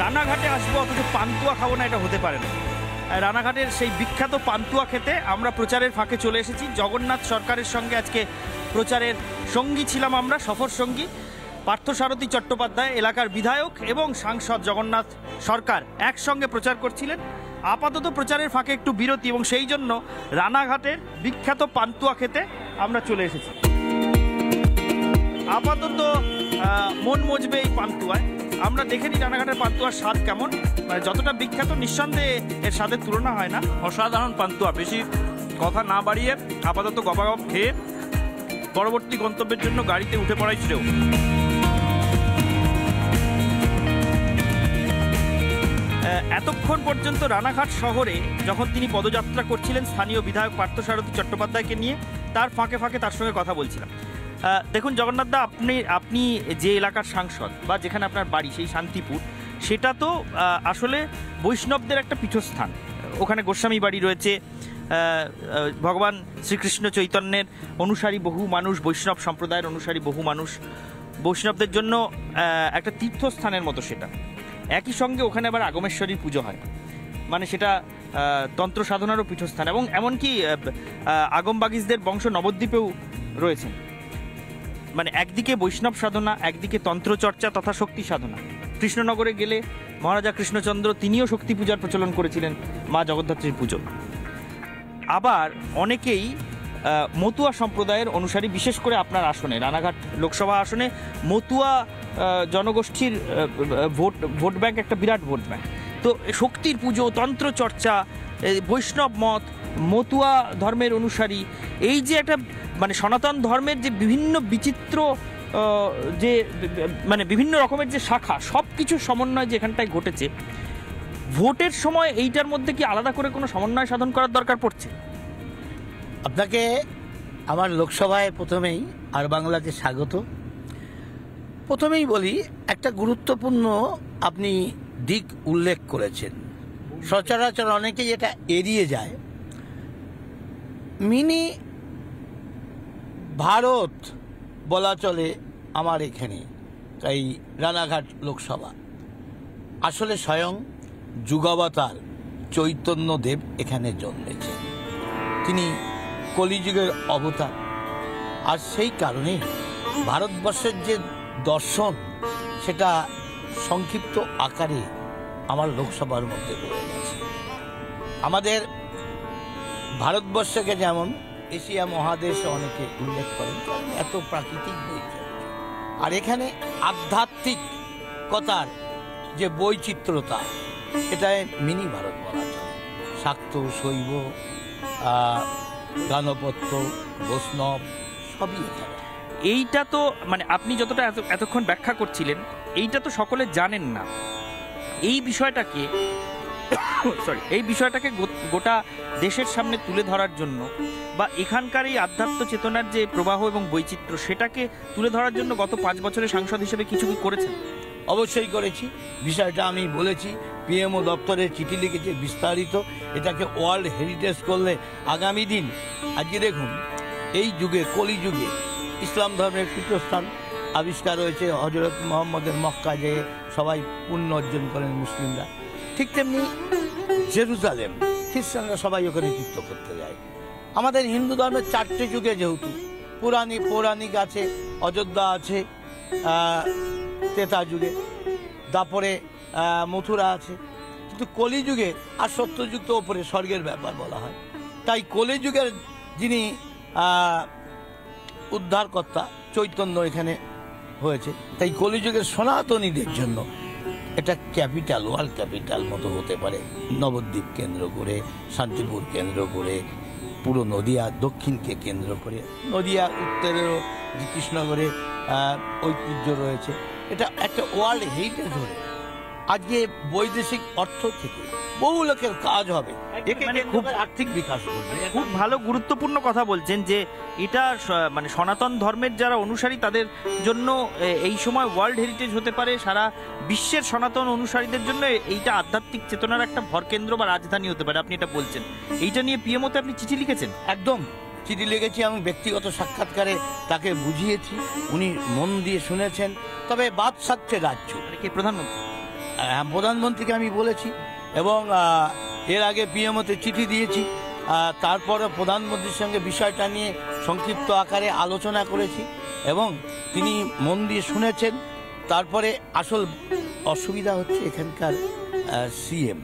রানাঘাটে আসবো অথচ পান্তুয়া খাবো না, এটা হতে পারে না। রানাঘাটের সেই বিখ্যাত পান্তুয়া খেতে আমরা প্রচারের ফাঁকে চলে এসেছি। জগন্নাথ সরকারের সঙ্গে আজকে প্রচারের সঙ্গী ছিলাম আমরা, সফর সঙ্গী। পার্থসারথী চট্টোপাধ্যায় এলাকার বিধায়ক এবং সাংসদ জগন্নাথ সরকার একসঙ্গে প্রচার করছিলেন। আপাতত প্রচারের ফাঁকে একটু বিরতি, এবং সেই জন্য রানাঘাটের বিখ্যাত পান্তুয়া খেতে আমরা চলে এসেছি। আপাতত মন মজবে এই পান্তুয়ায়। আমরা দেখে নিই রানাঘাটের পান্তুয়ার স্বাদ কেমন। যতটা বিখ্যাত নিঃসন্দেহে এর স্বাদের তুলনা হয় না। অসাধারণ পান্তুয়া। বেশি কথা না বাড়িয়ে আপাতত গবাগব খেয়ে পরবর্তী গন্তব্যের জন্য গাড়িতে উঠে পড়াই শ্রেয়। এতক্ষণ পর্যন্ত রানাঘাট শহরে যখন তিনি পদযাত্রা করছিলেন স্থানীয় বিধায়ক পার্থসারথী চট্টোপাধ্যায়কে নিয়ে, তার ফাঁকে ফাঁকে তার সঙ্গে কথা বলছিলাম। দেখুন জগন্নাথদা, আপনি যে এলাকার সাংসদ বা যেখানে আপনার বাড়ি সেই শান্তিপুর, সেটা তো আসলে বৈষ্ণবদের একটা পীঠস্থান। ওখানে গোস্বামী বাড়ি রয়েছে, ভগবান শ্রীকৃষ্ণ চৈতন্যের অনুসারী বহু মানুষ, বৈষ্ণব সম্প্রদায়ের অনুসারী বহু মানুষ, বৈষ্ণবদের জন্য একটা তীর্থস্থানের মতো সেটা। একই সঙ্গে ওখানে আবার আগমেশ্বরীর পুজো হয়, মানে সেটা তন্ত্র সাধনারও পীঠস্থান। এবং এমনকি আগমবাগিসদের বংশ নবদ্বীপেও রয়েছেন। মানে একদিকে বৈষ্ণব সাধনা, একদিকে তন্ত্রচর্চা তথা শক্তি সাধনা। কৃষ্ণনগরে গেলে মহারাজা কৃষ্ণচন্দ্র তিনিও শক্তি পূজার প্রচলন করেছিলেন, মা জগদ্ধাত্রীর পুজো। আবার অনেকেই মতুয়া সম্প্রদায়ের অনুসারী, বিশেষ করে আপনার আসনে রানাঘাট লোকসভা আসনে মতুয়া জনগোষ্ঠীর ভোট ব্যাংক একটা বিরাট ভোট ব্যাংক। তো শক্তির পুজো, তন্ত্রচর্চা, বৈষ্ণব মত, মতুয়া ধর্মের অনুসারী, এই যে একটা মানে সনাতন ধর্মের যে বিভিন্ন বিচিত্র যে মানে বিভিন্ন রকমের যে শাখা, সব কিছুর সমন্বয় যে এখানটায় ঘটেছে, ভোটের সময় এইটার মধ্যে কি আলাদা করে কোনো সমন্বয় সাধন করার দরকার পড়ছে? আপনাকে আমার লোকসভায় প্রথমেই আর বাংলাকে স্বাগত। প্রথমেই বলি, একটা গুরুত্বপূর্ণ আপনি দিক উল্লেখ করেছেন, সচরাচর অনেকেই এটা এড়িয়ে যায়। মিনি ভারত বলা চলে আমার এখানে, তাই রানাঘাট লোকসভা। আসলে স্বয়ং যুগাবতার চৈতন্যদেব এখানে জন্মেছেন, তিনি কলিযুগের অবতার। আর সেই কারণে ভারতবর্ষের যে দর্শন, সেটা সংক্ষিপ্ত আকারে আমার লোকসভার মধ্যে রয়ে গেছে। আমাদের ভারতবর্ষকে যেমন এশিয়া মহাদেশে অনেকে উল্লেখ করেন, এত প্রাকৃতিক বৈচিত্র্য, আর এখানে আধ্যাত্মিকতার যে বৈচিত্র্যতা, এটাই মিনি ভারত বলা যায়। শাক্ত, শৈব, গানপত্য, বৈষ্ণব সবই এখানে। এইটা তো মানে আপনি যতটা এতক্ষণ ব্যাখ্যা করছিলেন, এইটা তো সকলে জানেন না। এই বিষয়টাকে গোটা দেশের সামনে তুলে ধরার জন্য, বা এখানকার এই আধ্যাত্ম চেতনার যে প্রবাহ এবং বৈচিত্র্য, সেটাকে তুলে ধরার জন্য গত 5 বছরে সাংসদ হিসেবে কিছু কি করেছেন? অবশ্যই করেছি। বিষয়টা আমি বলেছি, পিএমও দপ্তরে চিঠি লিখেছে বিস্তারিত। এটাকে ওয়ার্ল্ড হেরিটেজ করলে আগামী দিন, আজকে দেখুন এই যুগে, কলিযুগে ইসলাম ধর্মের পীঠস্থান আবিষ্কার হয়েছে হজরত মোহাম্মদের মক্কা, যে সবাই পুণ্য অর্জন করেন মুসলিমরা। ঠিক তেমনি জেরুজালেম খ্রিস্টানরা সবাই ওখানে তীর্থ করতে যায়। আমাদের হিন্দু ধর্মের 4টে যুগে যেহেতু পৌরাণিক আছে, অযোধ্যা আছে ত্রেতা যুগে, তারপরে মথুরা আছে, কিন্তু কলিযুগে আর সত্যযুগ তো ওপরে স্বর্গের ব্যাপার বলা হয়। তাই কলিযুগের যিনি উদ্ধারকর্তা চৈতন্য এখানে হয়েছে, তাই কলিযুগের সনাতনীদের জন্য এটা ক্যাপিটাল, ওয়ার্ল্ড ক্যাপিটাল মতো হতে পারে। নবদ্বীপ কেন্দ্র করে, শান্তিপুর কেন্দ্র করে, পুরো নদিয়া দক্ষিণকে কেন্দ্র করে, নদিয়া উত্তরেরও কৃষ্ণনগরে ঐতিহ্য রয়েছে। এটা একটা ওয়ার্ল্ড হেরিটেজ হলে আজকে বৈদেশিক অর্থ থেকে বহু লোকের কাজ হবে, মানে খুব আর্থিক বিকাশ করবে। খুব ভালো গুরুত্বপূর্ণ কথা বলছেন যে এটা মানে সনাতন ধর্মের যারা অনুসারী তাদের জন্য এই সময় ওয়ার্ল্ড হেরিটেজ হতে পারে, সারা বিশ্বের সনাতন অনুসারীদের জন্য এইটা আধ্যাত্মিক চেতনার একটা ভরকেন্দ্র বা রাজধানী হতে পারে। আপনি এটা বলছেন, এইটা নিয়ে পিএমওতে আপনি চিঠি লিখেছেন? একদম চিঠি লিখেছি, আমি ব্যক্তিগত সাক্ষাৎকারে তাকে বুঝিয়েছি, উনি মন দিয়ে শুনেছেন। তবে বাদ সাধছে রাজ্য, কে প্রধানমন্ত্রী? প্রধানমন্ত্রীকে আমি বলেছি এবং এর আগে পিএমওতে চিঠি দিয়েছি। তারপরে প্রধানমন্ত্রীর সঙ্গে বিষয়টা নিয়ে সংক্ষিপ্ত আকারে আলোচনা করেছি এবং তিনি মন দিয়ে শুনেছেন। তারপরে আসল অসুবিধা হচ্ছে এখানকার সিএম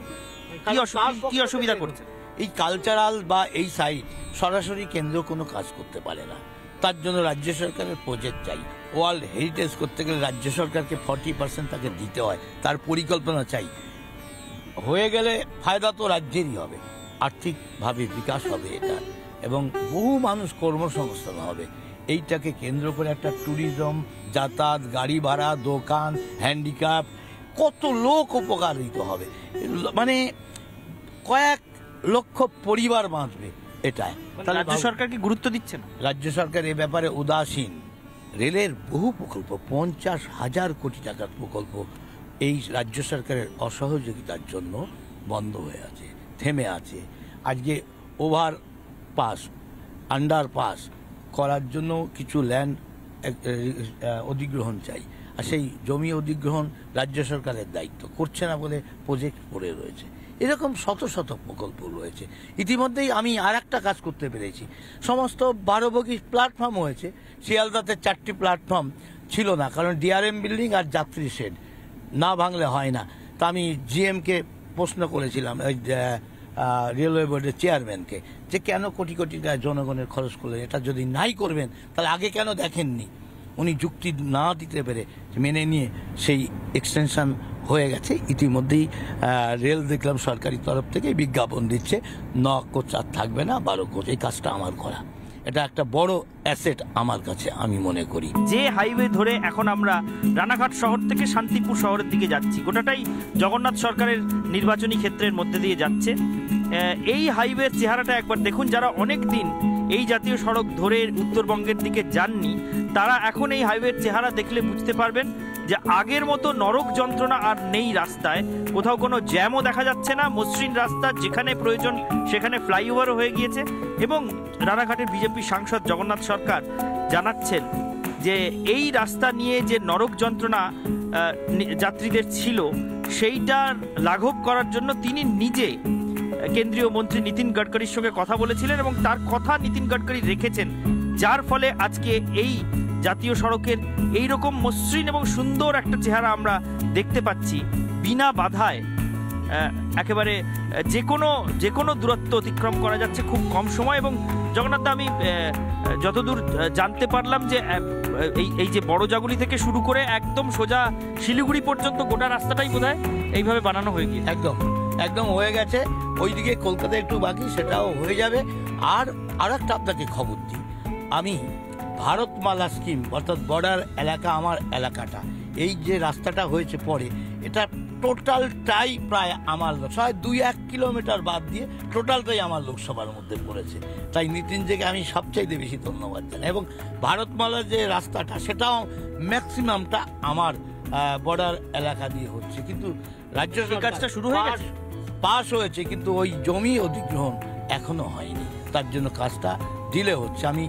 কি অসুবিধা করছে? এই কালচারাল বা এই সাইট সরাসরি কেন্দ্র কোনো কাজ করতে পারে না, তার জন্য রাজ্য সরকারের প্রজেক্ট চাই। ওয়ার্ল্ড হেরিটেজ করতে গেলে রাজ্য সরকারকে 40% তাকে দিতে হয়, তার পরিকল্পনা চাই। হয়ে গেলে ফায়দা তো রাজ্যেরই হবে, আর্থিকভাবে বিকাশ হবে এটা এবং বহু মানুষ কর্মসংস্থান হবে। এইটাকে কেন্দ্র করে একটা ট্যুরিজম, যাতায়াত, গাড়ি ভাড়া, দোকান, হ্যান্ডিক্যাপ, কত লোক উপকারিত হবে, মানে কয়েক লক্ষ পরিবার বাঁচবে এটাই। রাজ্য সরকার কি গুরুত্ব দিচ্ছে না? রাজ্য সরকার এ ব্যাপারে উদাসীন। রেলের বহু প্রকল্প, 50,000 কোটি টাকার প্রকল্প এই রাজ্য সরকারের অসহযোগিতার জন্য বন্ধ হয়ে আছে, থেমে আছে। আজকে ওভারপাস, আন্ডারপাস করার জন্য কিছু ল্যান্ড অধিগ্রহণ চাই, আর সেই জমি অধিগ্রহণ রাজ্য সরকারের দায়িত্ব করছে না বলে প্রজেক্ট পড়ে রয়েছে। এরকম শত শত প্রকল্প রয়েছে। ইতিমধ্যেই আমি আর একটা কাজ করতে পেরেছি, সমস্ত 12 বগি প্ল্যাটফর্ম হয়েছে। শিয়ালদাতে 4টি প্ল্যাটফর্ম ছিল না, কারণ ডিআরএম বিল্ডিং আর যাত্রী শেড না ভাঙলে হয় না। তা আমি জিএমকে প্রশ্ন করেছিলাম, ওই রেলওয়ে বোর্ডের চেয়ারম্যানকে, যে কেন কোটি কোটি টাকা জনগণের খরচ করলেন, এটা যদি নাই করবেন তাহলে আগে কেন দেখেননি। উনি যুক্তি না দিতে পেরে মেনে নিয়ে সেই এক্সটেনশন হয়ে গেছে। ইতিমধ্যেই রেল দেখলাম সরকারি তরফ থেকে বিজ্ঞাপন দিচ্ছে 9 কোচ আর থাকবে না, 12 কোচ। এই কাজটা আমার করা, এটা একটা বড় অ্যাসেট আমার কাছে, আমি মনে করি। যে হাইওয়ে ধরে এখন আমরা রানাঘাট শহর থেকে শান্তিপুর শহরের দিকে যাচ্ছি, গোটাটাই জগন্নাথ সরকারের নির্বাচনী ক্ষেত্রের মধ্যে দিয়ে যাচ্ছে। এই হাইওয়ের চেহারাটা একবার দেখুন। যারা অনেক দিন এই জাতীয় সড়ক ধরে উত্তরবঙ্গের দিকে যাননি, তারা এখন এই হাইওয়ের চেহারা দেখলে বুঝতে পারবেন যে আগের মতো নরক যন্ত্রণা আর নেই রাস্তায়। কোথাও কোনো জ্যামও দেখা যাচ্ছে না, মসৃণ রাস্তা, যেখানে প্রয়োজন সেখানে ফ্লাইওভারও হয়ে গিয়েছে। এবং রানাঘাটের বিজেপি সাংসদ জগন্নাথ সরকার জানাচ্ছেন যে এই রাস্তা নিয়ে যে নরক যন্ত্রণা যাত্রীদের ছিল, সেইটার লাঘব করার জন্য তিনি নিজে কেন্দ্রীয় মন্ত্রী নীতিন গডকরির সঙ্গে কথা বলেছিলেন এবং তার কথা নীতিন গডকরি রেখেছেন, যার ফলে আজকে এই জাতীয় সড়কের এইরকম মসৃণ এবং সুন্দর একটা চেহারা আমরা দেখতে পাচ্ছি। বিনা বাধায় একেবারে যে কোনো দূরত্ব অতিক্রম করা যাচ্ছে খুব কম সময়। এবং জগন্নাথদা, আমি যতদূর জানতে পারলাম যে এই যে বড় জাগুলি থেকে শুরু করে একদম সোজা শিলিগুড়ি পর্যন্ত গোটা রাস্তাটাই বোধহয় এইভাবে বানানো হয়ে গিয়েছে। একদম হয়ে গেছে। ওইদিকে কলকাতা একটু বাকি, সেটাও হয়ে যাবে। আর একটা আপনাকে খবর দিই, আমি ভারতমালা স্কিম, অর্থাৎ বর্ডার এলাকা, আমার এলাকাটা, এই যে রাস্তাটা হয়েছে পরে, এটা টোটালটাই প্রায় আমার, 2-1 কিলোমিটার বাদ দিয়ে টোটালটাই আমার লোকসভার মধ্যে পড়েছে। তাই নীতিনজিকে আমি সবচাইতে বেশি ধন্যবাদ জানাই। এবং ভারতমালার যে রাস্তাটা, সেটাও ম্যাক্সিমামটা আমার বর্ডার এলাকা দিয়ে হচ্ছে। কিন্তু রাজ্য কাজটা শুরু হয়ে গেছে, পাস হয়েছে, কিন্তু ওই জমি অধিগ্রহণ এখনো হয়নি, তার জন্য কাজটা ডিলে হচ্ছে। আমি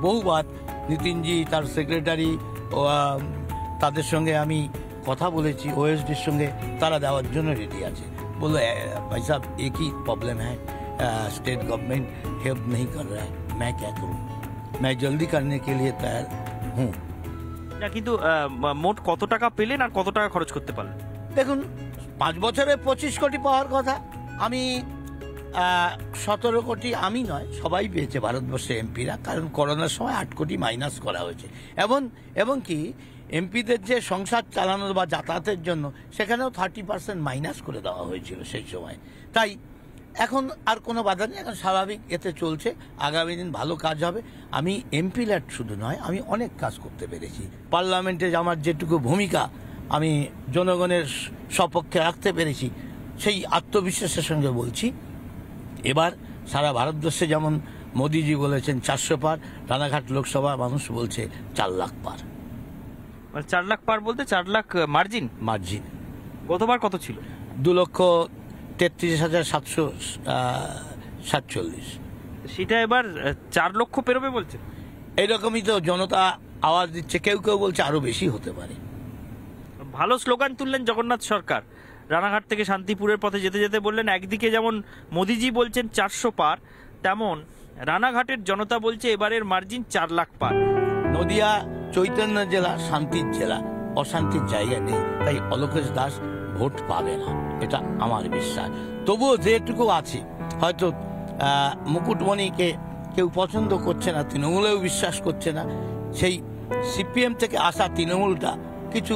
বহুবার নীতিনজি, তার সেক্রেটারি, তাদের সঙ্গে আমি কথা বলেছি, ওএসডির সঙ্গে, তারা দেওয়ার জন্য রেডি আছে। বললো ভাই সাহেব एक ही प्रॉब्लम है, स्टेट गवर्नमेंट हेल्प नहीं कर रहा है, मैं क्या करूं, मैं जल्दी करने के लिए तैयार हूं। কিন্তু মোট কত টাকা পেলেন আর কত টাকা খরচ করতে পারলেন? দেখুন, 5 বছরে 25 কোটি পাওয়ার কথা, আমি 17 কোটি, আমি নয় সবাই পেয়েছে ভারতবর্ষে এমপিরা, কারণ করোনার সময় 8 কোটি মাইনাস করা হয়েছে। এবং কি এমপিদের যে সংসার চালানো বা যাতায়াতের জন্য, সেখানেও 30% মাইনাস করে দেওয়া হয়েছিল সেই সময়। তাই এখন আর কোনো বাধা নেই, এখন স্বাভাবিক এতে চলছে। আগামী দিন ভালো কাজ হবে। আমি এমপি ল্যাড শুধু নয়, আমি অনেক কাজ করতে পেরেছি। পার্লামেন্টে আমার যেটুকু ভূমিকা আমি জনগণের সপক্ষে রাখতে পেরেছি, সেই আত্মবিশ্বাসের সঙ্গে বলছি, এবার সারা ভারতবর্ষে যেমন মোদিজি বলেছেন 400 পার, রানাঘাট লোকসভা মানুষ বলছে 4 লাখ পার। 4 লাখ পার বলতে 4 লাখ মার্জিন? গতবার কত ছিল? 2,33,747। সেটা এবার 4 লক্ষ পেরোবে বলছে। এইরকমই তো জনতা আওয়াজ দিচ্ছে, কেউ কেউ বলছে আরো বেশি হতে পারে। ভালো স্লোগান তুললেন জগন্নাথ সরকার। রানাঘাট থেকে শান্তিপুরের পথে যেতে যেতে বললেন একদিকে যেমন মোদিজি বলছেন 400 পার, তেমন রানাঘাটের জনতা বলছে এবারের মার্জিন 4 লাখ পার। নদিয়া চৈতন্য জেলা, শান্তির জেলা, অশান্তির জায়গা নেই, তাই অলোকেশ দাস ভোট পাবে না, এটা আমার বিশ্বাস। তবুও যেটুকু আছে, হয়তো মুকুটমণিকে কেউ পছন্দ করছে না, তৃণমূলেও বিশ্বাস করছে না, সেই সিপিএম থেকে আসা তৃণমূলটা কিছু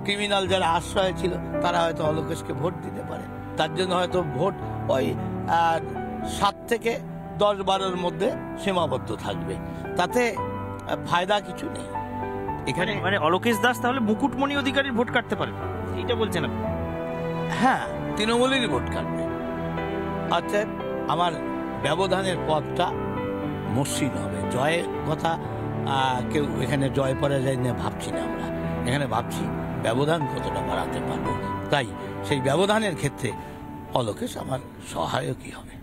ক্রিমিনাল যারা আশ্রয় ছিল তারা হয়তো অলোকেশকে ভোট দিতে পারে, তার জন্য হয়তো ভোট ওই 7 থেকে 10-12-র মধ্যে সীমাবদ্ধ থাকবে, তাতে ফায়দা কিছু নেই এখানে। মানে অলোকেশ দাস তাহলে মুকুটমণি অধিকারীর ভোট কাটতে পারে, এইটা বলছেন আপনি? হ্যাঁ, তৃণমূলেরই ভোট কাটবে। অর্থাৎ আমার ব্যবধানের পথটা মসৃণ হবে। জয়ের কথা কেউ এখানে জয় পরাজয় নিয়ে ভাবছি না, আমরা এখানে ভাবছি ব্যবধান কতটা বাড়াতে পারবো। তাই সেই ব্যবধানের ক্ষেত্রে অলোকেশ আমার সহায়কই হবে।